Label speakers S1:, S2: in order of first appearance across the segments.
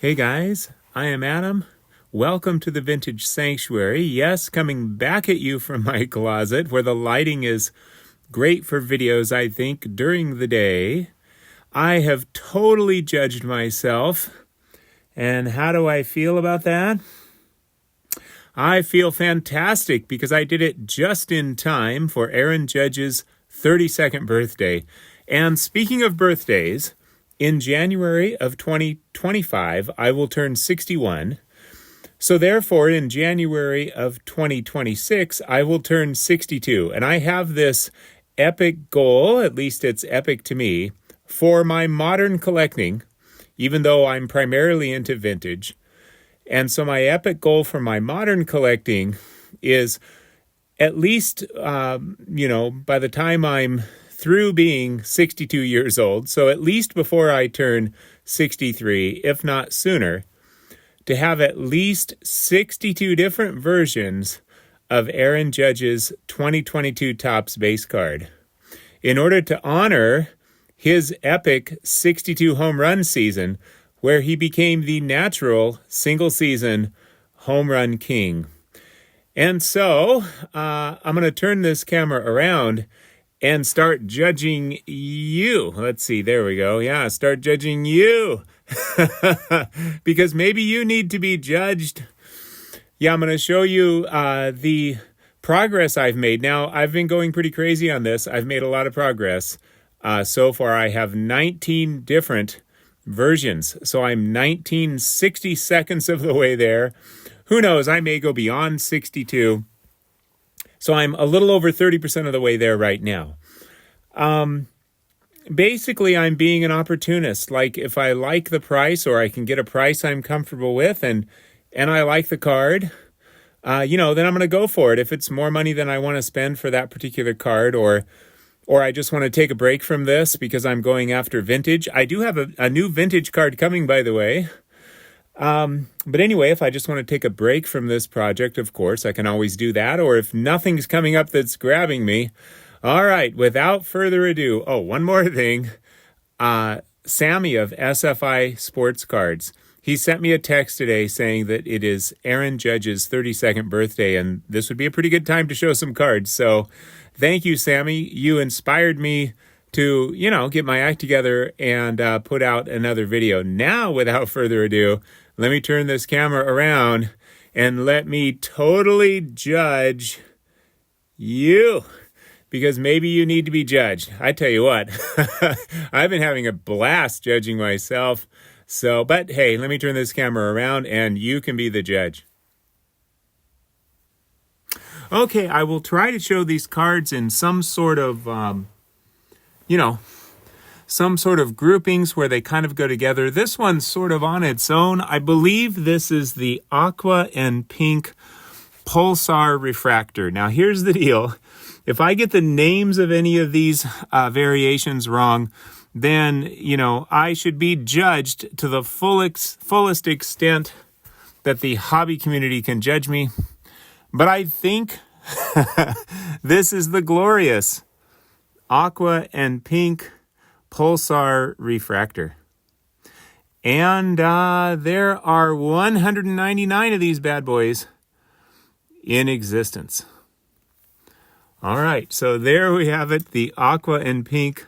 S1: Hey guys, I am Adam. Welcome to the Vintage Sanctuary. Yes, coming back at you from my closet where the lighting is great for videos, I think, during the day. I have totally judged myself. And how do I feel about that? I feel fantastic because I did it just in time for Aaron Judge's 32nd birthday. And speaking of birthdays, in January of 2025, I will turn 61. So therefore, in January of 2026, I will turn 62. And I have this epic goal, at least it's epic to me, for my modern collecting, even though I'm primarily into vintage. And so my epic goal for my modern collecting is at least, by the time I'm through being 62 years old, so at least before I turn 63, if not sooner, to have at least 62 different versions of Aaron Judge's 2022 Topps base card. In order to honor his epic 62 home run season, where he became the natural single-season home run king. And so, I'm going to turn this camera around and start judging you. Let's see, there we go. Yeah, start judging you. Because maybe you need to be judged. Yeah, I'm going to show you the progress I've made. Now, I've been going pretty crazy on this. I've made a lot of progress. So far, I have 19 different versions. So I'm 19 seconds of the way there. Who knows? I may go beyond 62. So I'm a little over 30% of the way there right now. Basically, I'm being an opportunist. Like if I like the price or I can get a price I'm comfortable with and I like the card, then I'm going to go for it. If it's more money than I want to spend for that particular card or I just want to take a break from this because I'm going after vintage. I do have a new vintage card coming, by the way. But anyway, if I just want to take a break from this project, of course, I can always do that. Or if nothing's coming up that's grabbing me. All right, without further ado. Oh, one more thing. Sammy of SFI Sports Cards. He sent me a text today saying that it is Aaron Judge's 32nd birthday, and this would be a pretty good time to show some cards. So thank you, Sammy. You inspired me to, get my act together and put out another video. Now, without further ado, let me turn this camera around and let me totally judge you. Because maybe you need to be judged. I tell you what, I've been having a blast judging myself. But hey, let me turn this camera around and you can be the judge. Okay, I will try to show these cards in some sort of, some sort of groupings where they kind of go together. This one's sort of on its own. I believe this is the aqua and pink pulsar refractor. Now, here's the deal. If I get the names of any of these variations wrong, then, I should be judged to the fullest extent that the hobby community can judge me. But I think this is the glorious aqua and pink pulsar refractor. And there are 199 of these bad boys in existence. All right, so there we have it, the aqua and pink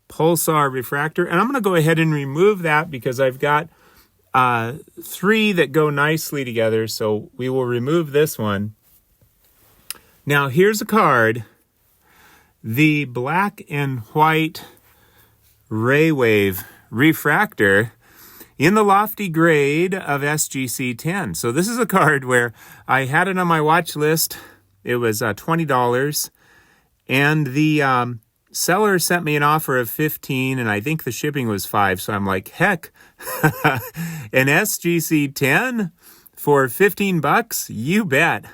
S1: pulsar refractor. And I'm going to go ahead and remove that because I've got 3 that go nicely together. So we will remove this one. Now, here's a card. The black and white Ray Wave refractor in the lofty grade of SGC 10. So this is a card where I had it on my watch list. It was $20, and the seller sent me an offer of $15, and I think the shipping was $5. So I'm like, heck, an SGC 10 for $15? You bet.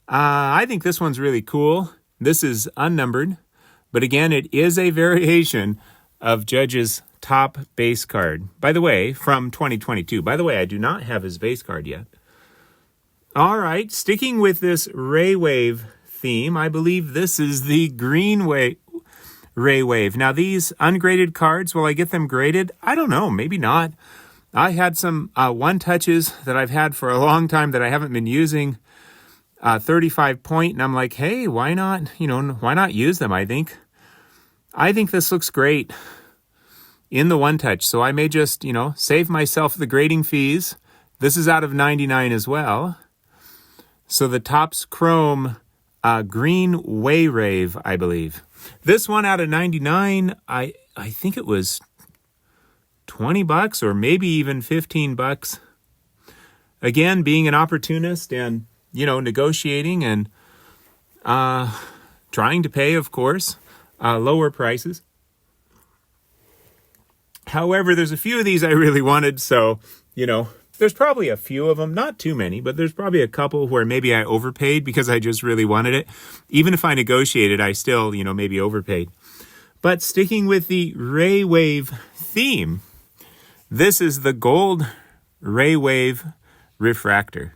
S1: I think this one's really cool. This is unnumbered, but again, it is a variation of Judge's top base card. By the way, from 2022. By the way, I do not have his base card yet. All right, sticking with this Ray Wave theme, I believe this is the green Ray Wave. Now, these ungraded cards, will I get them graded? I don't know, maybe not. I had some one touches that I've had for a long time that I haven't been using, 35 point, and I'm like, hey, why not, why not use them? I think this looks great in the one touch. So I may just, save myself the grading fees. This is out of 99 as well. So the Topps Chrome Green Wayrave, I believe. This one out of 99, I think it was $20 or maybe even $15. Again, being an opportunist and, negotiating and trying to pay, of course, lower prices. However, there's a few of these I really wanted, so, there's probably a few of them, not too many, but there's probably a couple where maybe I overpaid because I just really wanted it. Even if I negotiated, I still, maybe overpaid. But sticking with the Raywave theme, this is the gold Raywave refractor.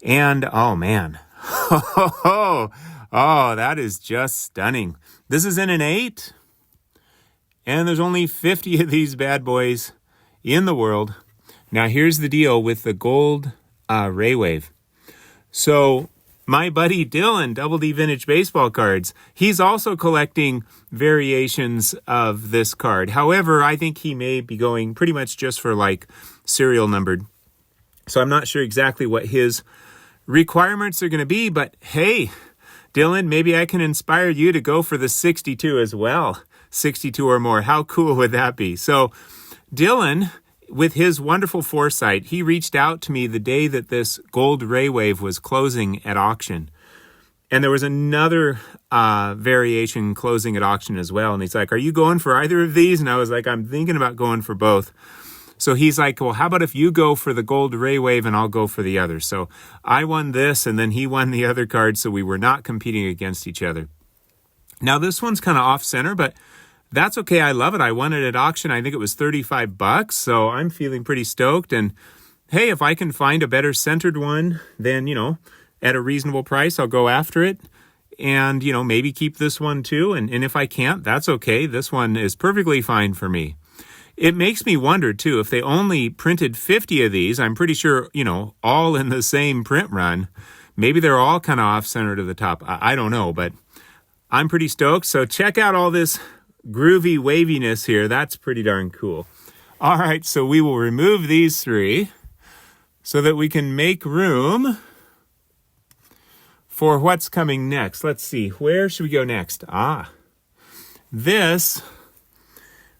S1: And, oh man, oh, that is just stunning. This is in an 8, and there's only 50 of these bad boys in the world. Now, here's the deal with the gold Raywave. So, my buddy Dylan, Double D Vintage Baseball Cards, he's also collecting variations of this card. However, I think he may be going pretty much just for like serial numbered. So, I'm not sure exactly what his requirements are going to be, but hey, Dylan, maybe I can inspire you to go for the 62 as well. 62 or more. How cool would that be? So, Dylan, with his wonderful foresight, he reached out to me the day that this gold Raywave was closing at auction. And there was another variation closing at auction as well. And he's like, are you going for either of these? And I was like, I'm thinking about going for both. So he's like, well, how about if you go for the gold Raywave and I'll go for the other? So I won this and then he won the other card. So we were not competing against each other. Now this one's kind of off center, but that's okay. I love it. I won it at auction. I think it was $35. So I'm feeling pretty stoked. And hey, if I can find a better centered one, then, at a reasonable price, I'll go after it. And, maybe keep this one too. And if I can't, that's okay. This one is perfectly fine for me. It makes me wonder too, if they only printed 50 of these, I'm pretty sure, all in the same print run, maybe they're all kind of off center to the top. I don't know, but I'm pretty stoked. So check out all this groovy waviness here. That's pretty darn cool. All right, so we will remove these 3 so that we can make room for what's coming next. Let's see, where should we go next? This,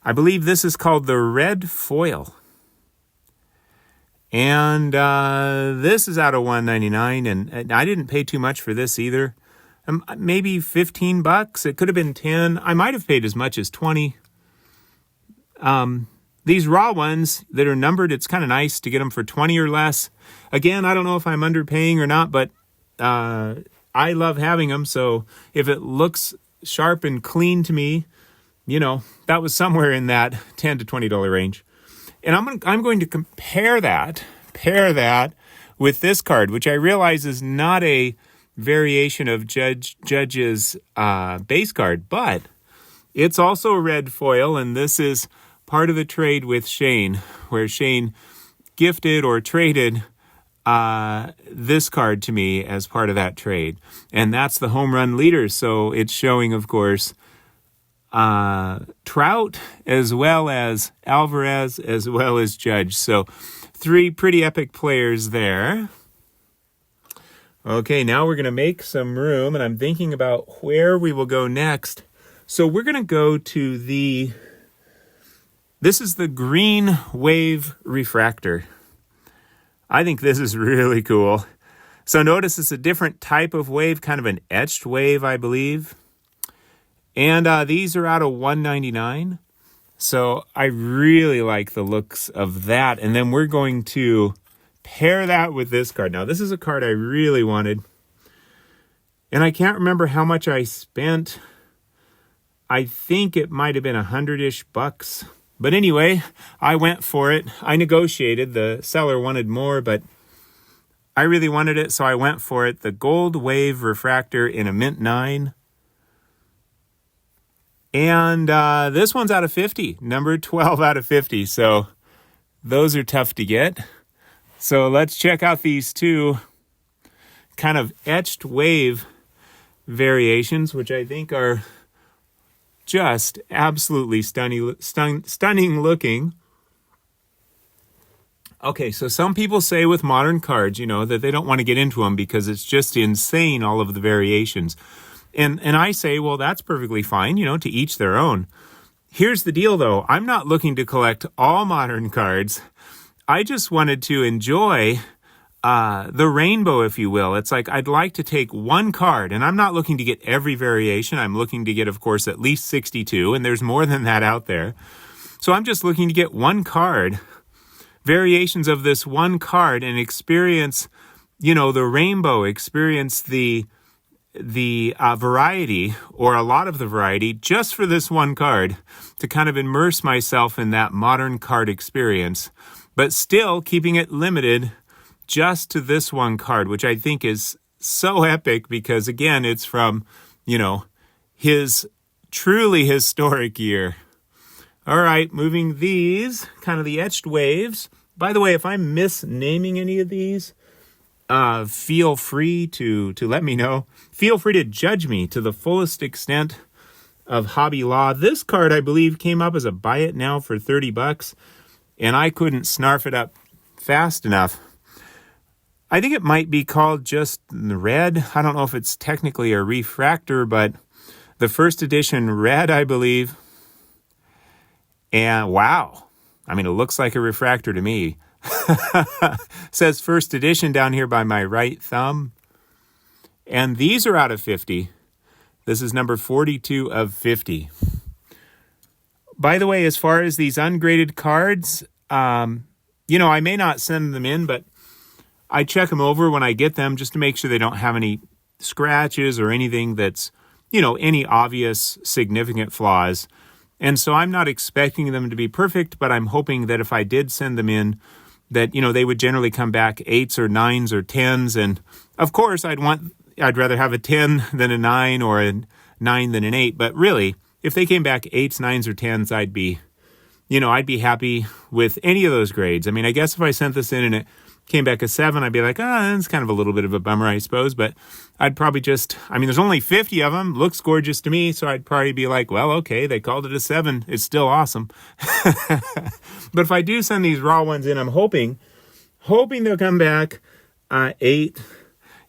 S1: I believe this is called the Red Foil. And this is out of $199, and I didn't pay too much for this either. Maybe $15. It could have been 10. I might have paid as much as 20. These raw ones that are numbered, it's kind of nice to get them for 20 or less. Again, I don't know if I'm underpaying or not, but I love having them. So if it looks sharp and clean to me, that was somewhere in that $10 to $20 range. And I'm going to pair that with this card, which I realize is not a variation of Judge's base card, but it's also a red foil, and this is part of the trade with Shane, where Shane gifted or traded this card to me as part of that trade, and that's the home run leader. So it's showing, of course, Trout as well as Alvarez as well as Judge. So 3 pretty epic players there. Okay, now we're going to make some room, and I'm thinking about where we will go next. So we're going to go to this is the Green Wave Refractor. I think this is really cool. So notice it's a different type of wave, kind of an etched wave, I believe. And these are out of $199. So I really like the looks of that. And then we're going to pair that with this card. Now, this is a card I really wanted. And I can't remember how much I spent. I think it might have been $100-ish. But anyway, I went for it. I negotiated. The seller wanted more, but I really wanted it, so I went for it. The Gold Wave Refractor in a Mint 9. And this one's out of 50, number 12 out of 50. So Those are tough to get. So let's check out these two kind of etched wave variations, which I think are just absolutely stunning looking. Okay, so some people say with modern cards, that they don't want to get into them because it's just insane, all of the variations. And I say, well, that's perfectly fine, to each their own. Here's the deal, though. I'm not looking to collect all modern cards. I just wanted to enjoy the rainbow, if you will. It's like I'd like to take one card, and I'm not looking to get every variation. I'm looking to get, of course, at least 62, and there's more than that out there. So I'm just looking to get one card, variations of this one card, and experience, the rainbow, experience the variety, or a lot of the variety, just for this one card, to kind of immerse myself in that modern card experience, but still keeping it limited just to this one card, which I think is so epic because, again, it's from, his truly historic year. All right, moving these, kind of the etched waves. By the way, if I'm misnaming any of these, feel free to let me know. Feel free to judge me to the fullest extent of hobby law. This card, I believe, came up as a buy it now for $30, and I couldn't snarf it up fast enough. I think it might be called just the red. I don't know if it's technically a refractor, but the first edition red, I believe. And wow, it looks like a refractor to me. Says first edition down here by my right thumb. And these are out of 50. This is number 42 of 50. By the way, as far as these ungraded cards, I may not send them in, but I check them over when I get them just to make sure they don't have any scratches or anything that's, any obvious significant flaws. And so I'm not expecting them to be perfect, but I'm hoping that if I did send them in, that, they would generally come back 8s or 9s or 10s. And of course, I'd rather have a 10 than a 9 or a 9 than an 8. But really, if they came back 8s, 9s, or 10s, I'd be happy with any of those grades. I guess if I sent this in and it came back a 7, I'd be like, that's kind of a little bit of a bummer, I suppose. But I'd probably just, there's only 50 of them. Looks gorgeous to me. So I'd probably be like, well, okay, they called it a 7. It's still awesome. But if I do send these raw ones in, I'm hoping they'll come back 8s,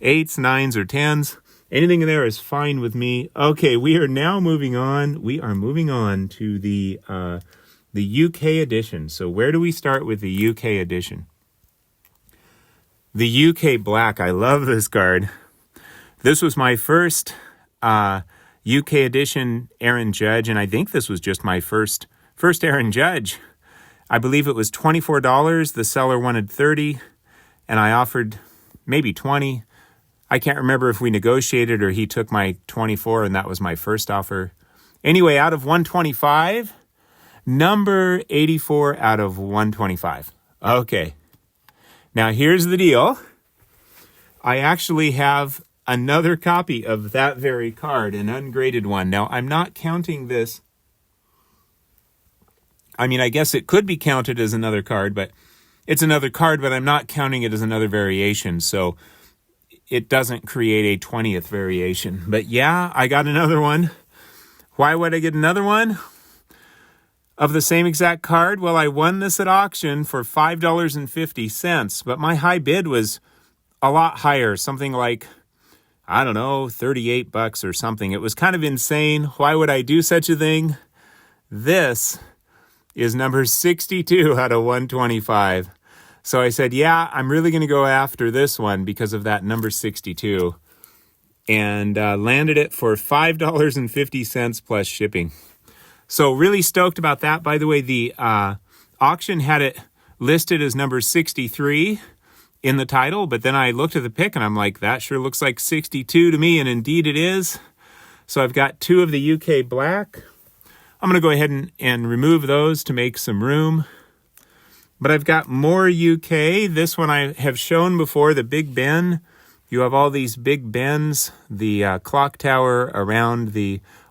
S1: 9s, or 10s. Anything in there is fine with me. Okay, we are now moving on. We are moving on to the UK edition. So where do we start with the UK edition? The UK Black. I love this card. This was my first UK edition Aaron Judge, and I think this was just my first Aaron Judge. I believe it was $24. The seller wanted $30, and I offered maybe $20. I can't remember if we negotiated or he took my $24, and that was my first offer. Anyway, out of $125, number 84 out of $125. Okay. Now, here's the deal. I actually have another copy of that very card, an ungraded one. Now, I'm not counting this. I guess it could be counted as another card, but it's another card, but I'm not counting it as another variation, so it doesn't create a 20th variation. But yeah, I got another one. Why would I get another one of the same exact card? Well, I won this at auction for $5.50, but my high bid was a lot higher, something like, $38 or something. It was kind of insane. Why would I do such a thing? This is number 62 out of 125. So I said, yeah, I'm really going to go after this one because of that number 62. And landed it for $5.50 plus shipping. So really stoked about that. By the way, the auction had it listed as number 63 in the title, but then I looked at the pick and I'm like, that sure looks like 62 to me, and indeed it is. So I've got 2 of the UK Black. I'm going to go ahead and remove those to make some room. But I've got more UK. This one I have shown before, the Big Ben. You have all these Big Bens, the clock tower around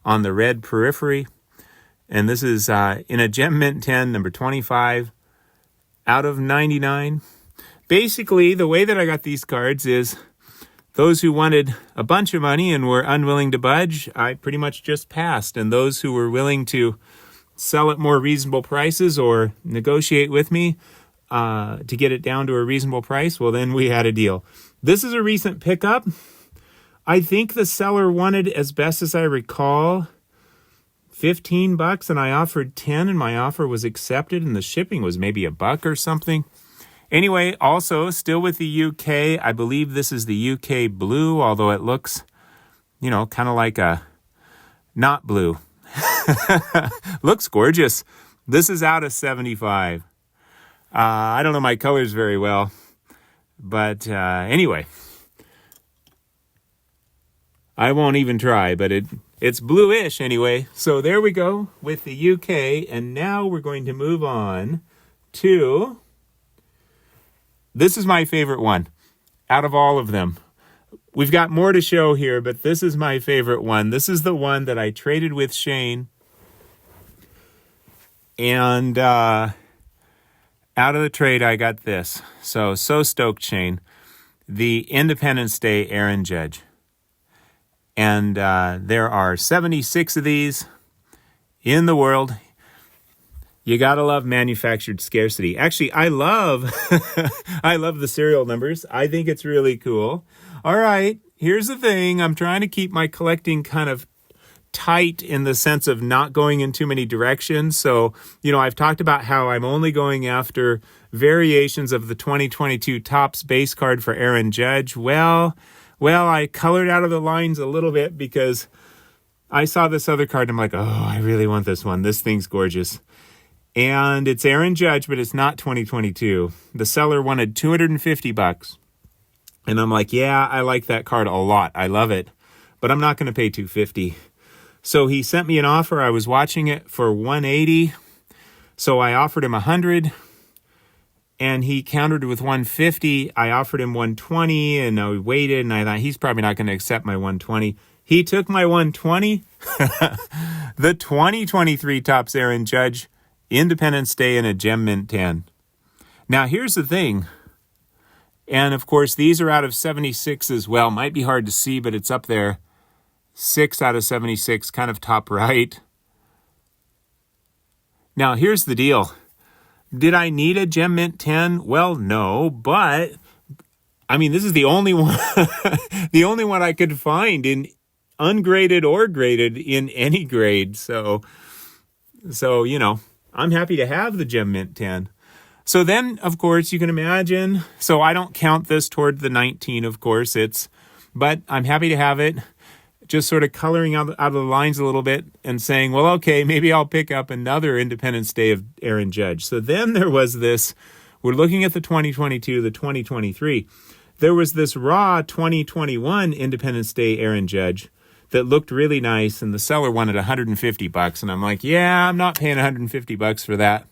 S1: on the red periphery. And this is in a Gem Mint 10, number 25. out of 99. Basically, the way that I got these cards is those who wanted a bunch of money and were unwilling to budge, I pretty much just passed. And those who were willing to sell at more reasonable prices or negotiate with me to get it down to a reasonable price, well, then we had a deal. This is a recent pickup. I think the seller wanted, as best as I recall, $15, and I offered 10, and my offer was accepted, and the shipping was maybe $1 or something. Anyway, also, still with the UK, I believe this is the UK blue, although it looks, kind of like a not blue. Looks gorgeous. This is out of 75. I don't know my colors very well, but anyway, I won't even try, but it's bluish anyway. So there we go with the UK, and now we're going to move on to... This is my favorite one out of all of them. We've got more to show here, but this is my favorite one. This is the one that I traded with Shane. And out of the trade, I got this. So stoked, Shane. The Independence Day Aaron Judge. And there are 76 of these in the world. You gotta love manufactured scarcity. Actually, I love the serial numbers. I think it's really cool. All right, here's the thing. I'm trying to keep my collecting kind of tight in the sense of not going in too many directions. So, I've talked about how I'm only going after variations of the 2022 Topps base card for Aaron Judge. Well, I colored out of the lines a little bit because I saw this other card and I'm like, oh, I really want this one. This thing's gorgeous. And it's Aaron Judge, but it's not 2022. The seller wanted $250. And I'm like, yeah, I like that card a lot. I love it. But I'm not going to pay $250. So he sent me an offer. I was watching it for $180. So I offered him $100. And he countered with $150. I offered him $120, and I waited, and I thought he's probably not going to accept my $120. He took my $120. The 2023 Topps Aaron Judge Independence Day in a Gem Mint 10. Now, here's the thing. And, of course, these are out of 76 as well. Might be hard to see, but it's up there. 6 out of 76, kind of top right. Now, here's the deal. Did I need a Gem Mint 10? Well, no, but, this is the only one, the only one I could find in ungraded or graded in any grade. So, I'm happy to have the Gem Mint 10. So then, of course, you can imagine, so I don't count this toward the 19, of course, but I'm happy to have it, just sort of coloring out of the lines a little bit and saying, well, okay, maybe I'll pick up another Independence Day of Aaron Judge. So then there was this, we're looking at the 2022, the 2023. There was this raw 2021 Independence Day Aaron Judge that looked really nice, and the seller wanted $150, and I'm like, yeah, I'm not paying $150 for that.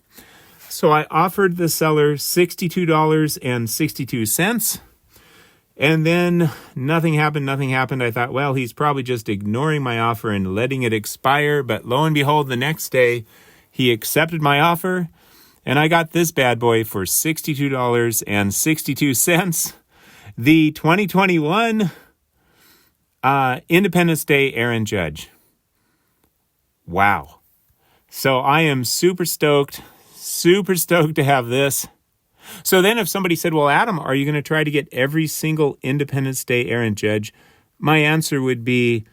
S1: So I offered the seller $62.62, and then nothing happened. I thought, well, he's probably just ignoring my offer and letting it expire, but lo and behold, the next day, he accepted my offer, and I got this bad boy for $62.62. The 2021 Independence Day Aaron Judge. Wow. So I am super stoked to have this. So then if somebody said, well, Adam, are you going to try to get every single Independence Day Aaron Judge? My answer would be,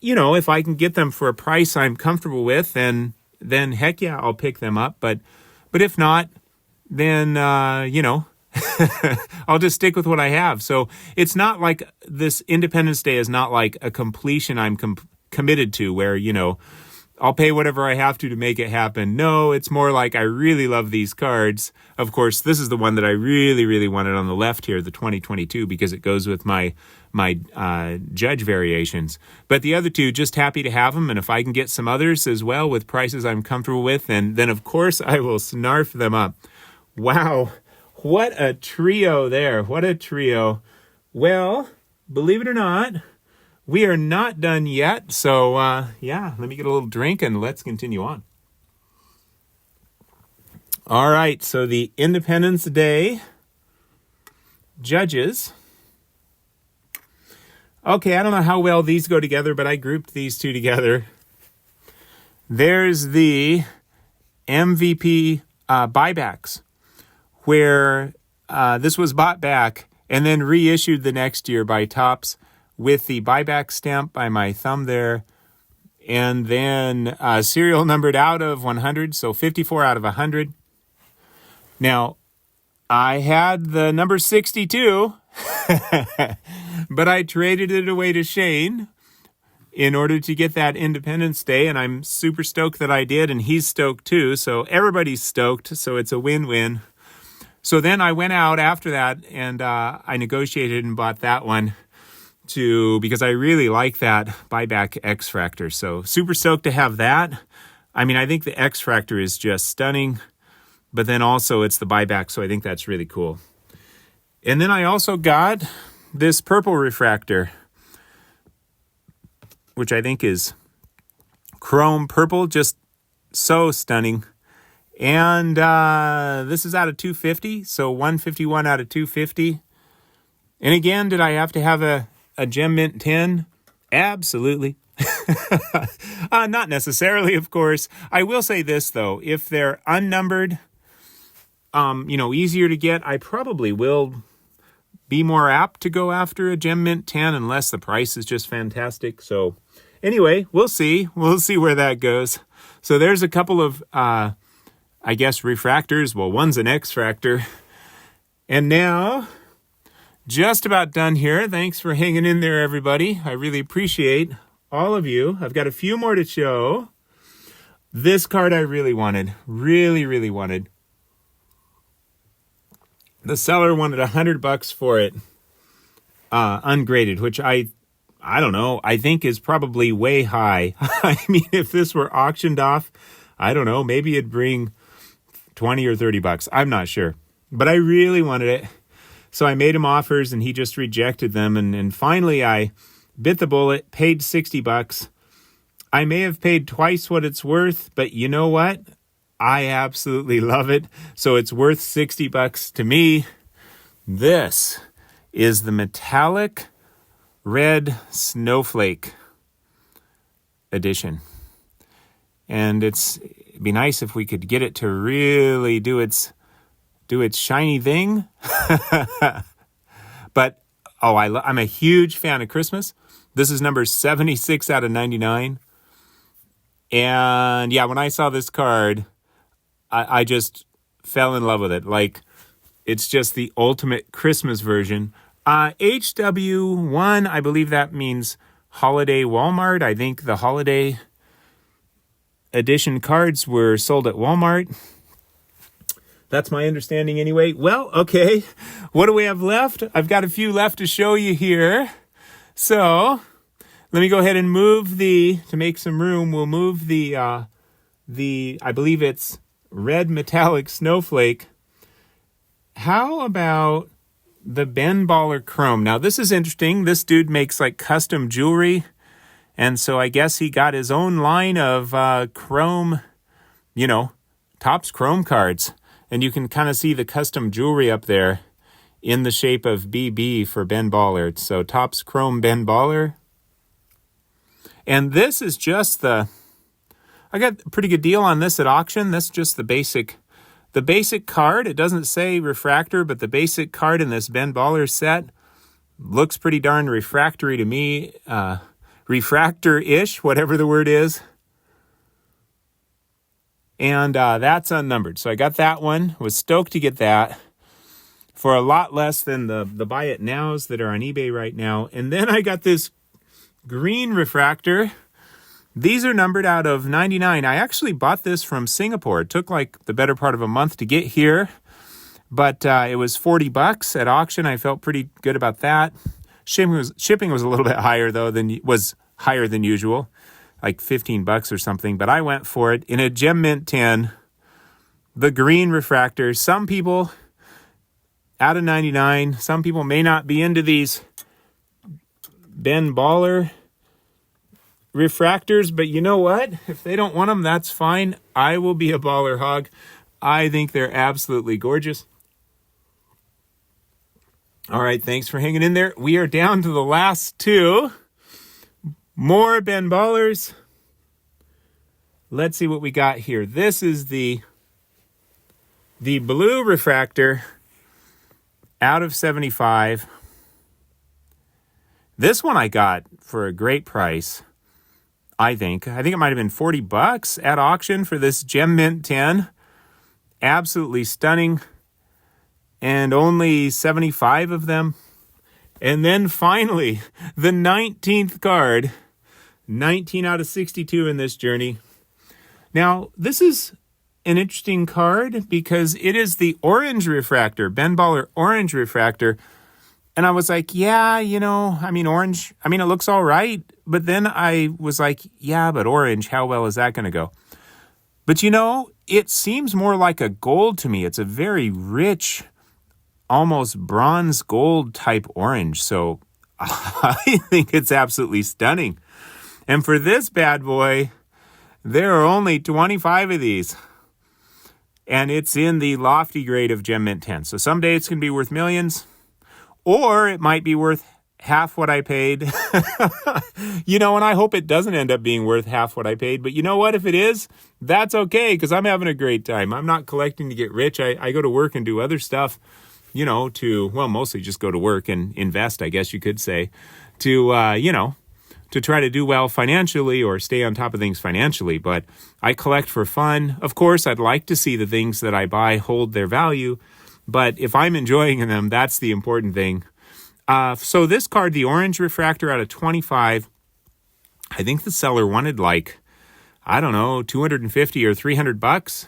S1: if I can get them for a price I'm comfortable with, then heck yeah, I'll pick them up. But if not, then, I'll just stick with what I have. So it's not like this Independence Day is not like a completion I'm committed to where, I'll pay whatever I have to make it happen. No, it's more like I really love these cards. Of course, this is the one that I really, really wanted on the left here, the 2022, because it goes with my Judge variations. But the other two, just happy to have them. And if I can get some others as well with prices I'm comfortable with, and then, of course, I will snarf them up. Wow. What a trio there. What a trio. Well, believe it or not, we are not done yet. So, let me get a little drink and let's continue on. All right, so the Independence Day judges. Okay, I don't know how well these go together, but I grouped these two together. There's the MVP buybacks, where this was bought back and then reissued the next year by Topps with the buyback stamp by my thumb there, and then serial numbered out of 100, so 54 out of 100. Now, I had the number 62, but I traded it away to Shane in order to get that Independence Day, and I'm super stoked that I did, and he's stoked too, so everybody's stoked, so it's a win-win. So then I went out after that, and I negotiated and bought that one because I really like that buyback X-Fractor, so super stoked to have that. I mean, I think the X-Fractor is just stunning, but then also it's the buyback, so I think that's really cool. And then I also got this purple refractor, which I think is chrome purple, just so stunning. And this is out of 250, so 151 out of 250. And again, did I have to have a Gem Mint 10? Absolutely. Not necessarily, of course. I will say this, though. If they're unnumbered, easier to get, I probably will be more apt to go after a Gem Mint 10 unless the price is just fantastic. So anyway, we'll see. We'll see where that goes. So there's a couple of, refractors. Well, one's an X-Fractor. And now, just about done here. Thanks for hanging in there, everybody. I really appreciate all of you. I've got a few more to show. This card I really wanted. Really, really wanted. The seller wanted $100 for it, ungraded, which I don't know, I think is probably way high. I mean, if this were auctioned off, I don't know, maybe it'd bring $20 or $30. I'm not sure, but I really wanted it. So I made him offers and he just rejected them. And finally I bit the bullet, paid $60. I may have paid twice what it's worth, but you know what? I absolutely love it. So it's worth $60 to me. This is the metallic red snowflake edition. And it'd be nice if we could get it to really do its shiny thing. But I'm a huge fan of Christmas. This is number 76 out of 99. And yeah, when I saw this card, I just fell in love with it. Like, it's just the ultimate Christmas version. HW1, I believe that means Holiday Walmart. I think the holiday edition cards were sold at Walmart. That's my understanding anyway. Well, okay. What do we have left? I've got a few left to show you here. So let me go ahead and move to make some room, we'll move the I believe it's red metallic snowflake. How about the Ben Baller Chrome? Now, this is interesting. This dude makes like custom jewelry. And so I guess he got his own line of chrome, Topps Chrome cards. And you can kind of see the custom jewelry up there in the shape of BB for Ben Baller. So Topps Chrome Ben Baller. And this is just I got a pretty good deal on this at auction. That's just the basic card. It doesn't say refractor, but the basic card in this Ben Baller set looks pretty darn refractory to me. Refractor-ish, whatever the word is. And that's unnumbered. So I got that one. Was stoked to get that for a lot less than the buy it nows that are on eBay right now. And then I got this green refractor. These are numbered out of 99. I actually bought this from Singapore. It took like the better part of a month to get here, but it was $40 at auction. I felt pretty good about that. Shipping was a little bit higher though higher than usual, like $15 or something. But I went for it in a Gem Mint 10, the green refractor. Some people out of 99. Some people may not be into these Ben Baller refractors, but you know what? If they don't want them, that's fine. I will be a baller hog. I think they're absolutely gorgeous. All right, thanks for hanging in there. We are down to the last two. More Ben Ballers. Let's see what we got here. This is the blue refractor out of 75. This one I got for a great price, I think. I think it might have been $40 at auction for this Gem Mint 10. Absolutely stunning. And only 75 of them. And then finally, the 19th card. 19 out of 62 in this journey. Now, this is an interesting card because it is the orange refractor, Ben Baller orange refractor. And I was like, yeah, orange, it looks all right. But then I was like, yeah, but orange, how well is that going to go? But it seems more like a gold to me. It's a very rich, almost bronze gold type orange. So I think it's absolutely stunning. And for this bad boy, there are only 25 of these. And it's in the lofty grade of Gem Mint 10. So someday it's going to be worth millions. Or it might be worth half what I paid. And I hope it doesn't end up being worth half what I paid. But you know what? If it is, that's okay, because I'm having a great time. I'm not collecting to get rich. I go to work and do other stuff, mostly just go to work and invest, I guess you could say, to try to do well financially or stay on top of things financially. But I collect for fun. Of course, I'd like to see the things that I buy hold their value. But if I'm enjoying them, that's the important thing. So this card, the orange refractor out of 25, I think the seller wanted $250 or $300.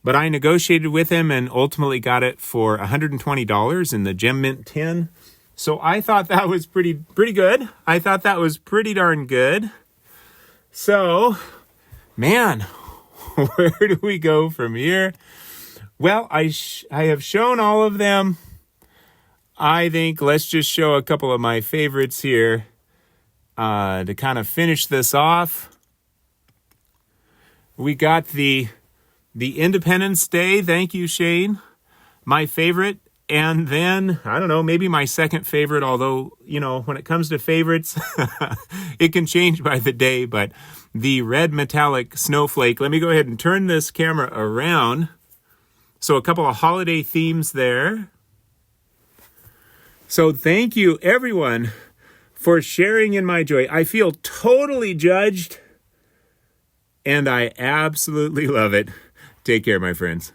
S1: But I negotiated with him and ultimately got it for $120 in the Gem Mint 10. So I thought that was pretty good. I thought that was pretty darn good. So, man, where do we go from here? Well, I have shown all of them. I think let's just show a couple of my favorites here to kind of finish this off. We got the Independence Day. Thank you, Shane. My favorite. And then, maybe my second favorite, although, when it comes to favorites, it can change by the day. But the red metallic snowflake. Let me go ahead and turn this camera around. So a couple of holiday themes there. So thank you, everyone, for sharing in my joy. I feel totally judged, and I absolutely love it. Take care, my friends.